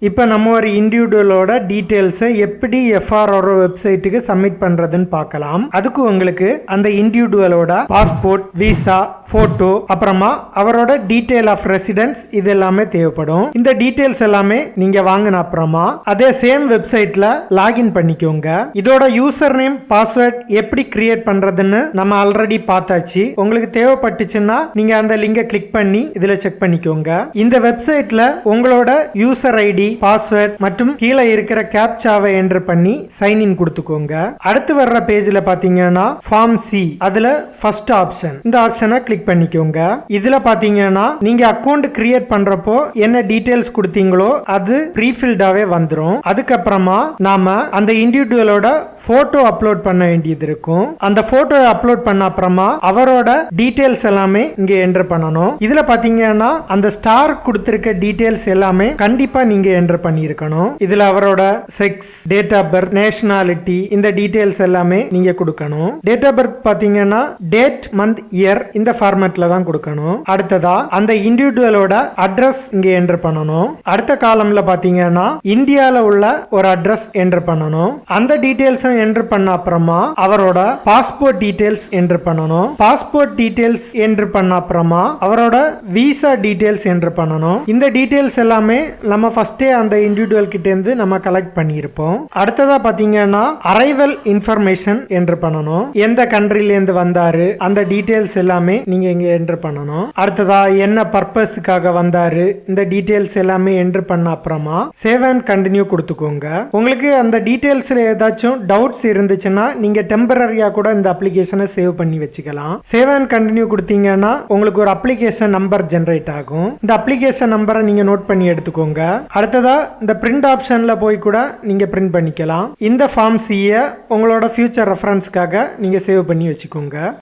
இப்போ நம்ம ஒரு இண்டிவிஜுவலோட டீட்டெயில்ஸை எப்படி எஃப்ஆர்ஓ வெப்சைட்டுக்கு சப்மிட் பண்றதுன்னு பார்க்கலாம். அதுக்கு உங்களுக்கு அந்த இண்டிவிஜுவலோட பாஸ்போர்ட், விசா, போட்டோ, அப்புறமா அவரோட டீட்டெயில் ஆஃப் ரெசிடென்ஸ் இது எல்லாமே தேவைப்படும். இந்த டீட்டெயில்ஸ் எல்லாமே நீங்க வாங்கின அப்புறமா அதே சேம் வெப்சைட்ல லாகின் பண்ணிக்கோங்க. இதோட யூசர் நேம், பாஸ்வேர்ட் எப்படி கிரியேட் பண்றதுன்னு நம்ம ஆல்ரெடி பார்த்தாச்சு. உங்களுக்கு தேவைப்பட்டுச்சுன்னா நீங்க அந்த லிங்கை கிளிக் பண்ணி இதுல செக் பண்ணிக்கோங்க. இந்த வெப்சைட்ல உங்களோட யூசர் ஐடி, பாஸ்வேர்ட் மற்றும் கீழே இருக்கிற கேப்சாவை என்டர் பண்ணி சைன் இன் கொடுத்துக்கோங்க. அடுத்து வர்ற பேஜ்ல பாத்தீங்கன்னா ஃபார்ம் சி, அதுல ஃபர்ஸ்ட் ஆப்ஷன், இந்த ஆப்ஷனை கிளிக் பண்ணிக்கோங்க. இதுல பாத்தீங்கன்னா நீங்க அக்கவுண்ட் கிரியேட் பண்றப்போ என்ன டீடைல்ஸ் கொடுத்தீங்களோ அது ப்ரீஃபில்டாவே வந்துரும். அதுக்கப்புறமா நாம அந்த இண்டிவிஜுவலோட போட்டோ அப்லோட் பண்ண வேண்டியது இருக்கும். அந்த போட்டோ அப்லோட் பண்ண அப்புறமா அவரோட டீடைல்ஸ் எல்லாமே இங்க என்டர் பண்ணணும். இதுல பாத்தீங்கன்னா அந்த ஸ்டார் கொடுத்திருக்க டீடைல்ஸ் எல்லாமே கண்டிப்பா நீங்க என்டர் பண்ணியிருக்கணும். இதுல அவரோட sex, date of birth, nationality, இந்த டீடைல்ஸ் எல்லாமே நீங்க கொடுக்கணும். டேட் ஆஃப் பர்த் பாத்தீங்கன்னா டேட், மந்த், இயர் இந்த ஃபார்மேட்ல தான் கொடுக்கணும். அடுத்ததா அந்த இண்டிவிஜுவலோட அட்ரஸ் இங்க என்டர் பண்ணணும். அடுத்த காலம்ல பாத்தீங்கன்னா இந்தியால உள்ள ஒரு அட்ரஸ் என்டர் பண்ணணும். அந்த டீடைல்ஸும் என்டர் பண்ண அப்புறமா அவரோட பாஸ்போர்ட் டீடைல்ஸ் என்டர் பண்ணணும். பாஸ்போர்ட் டீடைல்ஸ் என்டர் பண்ண அப்புறமா அவரோட விசா டீடைல்ஸ் என்டர் பண்ணணும். இந்த டீடைல்ஸ் எல்லாமே நம்ம ஃபர்ஸ்டே அந்த இண்டிவிஜுவல் கிட்ட இருந்து நம்ம கலெக்ட் பண்ணியிருப்போம். அடுத்ததா பாத்தீங்கன்னா அரைவல் இன்ஃபர்மேஷன் என்டர் பண்ணணும். எந்த கண்ட்ரில இருந்து வந்தாரு அந்த டீடைல்ஸ் எல்லாமே நீங்க இங்க என்டர் பண்ணணும். அடுத்ததா என்ன பர்பஸ்க்காக வந்தாரு இந்த டீடைல்ஸ் எல்லாமே என்டர் பண்ண அப்புறமா சேவ் அண்ட் கண்டினியூ கொடுத்துக்கோங்க. உங்களுக்கு அந்த டீடைல்ஸ்ல ஏதாச்சும் டவுட்ஸ் இருந்துச்சுன்னா நீங்க டெம்பரரியா கூட இந்த அப்ளிகேஷனை சேவ் பண்ணி வச்சுக்கலாம். சேவ் அண்ட் கண்டினியூ கொடுத்தீங்கன்னா உங்களுக்கு ஒரு அப்ளிகேஷன் நம்பர் ஜெனரேட் ஆகும். இந்த அப்ளிகேஷன் நம்பரை நீங்க நோட் பண்ணி எடுத்துக்கோங்க. அடுத்ததா இந்த பிரிண்ட் ஆப்ஷன்ல போய் கூட நீங்க பிரிண்ட் பண்ணிக்கலாம். இந்த ஃபார்ம் சியை உங்களோட ஃபியூச்சர் ரெஃபரன்ஸ்க்காக நீங்க சேவ் பண்ணி வச்சுக்கோங்க.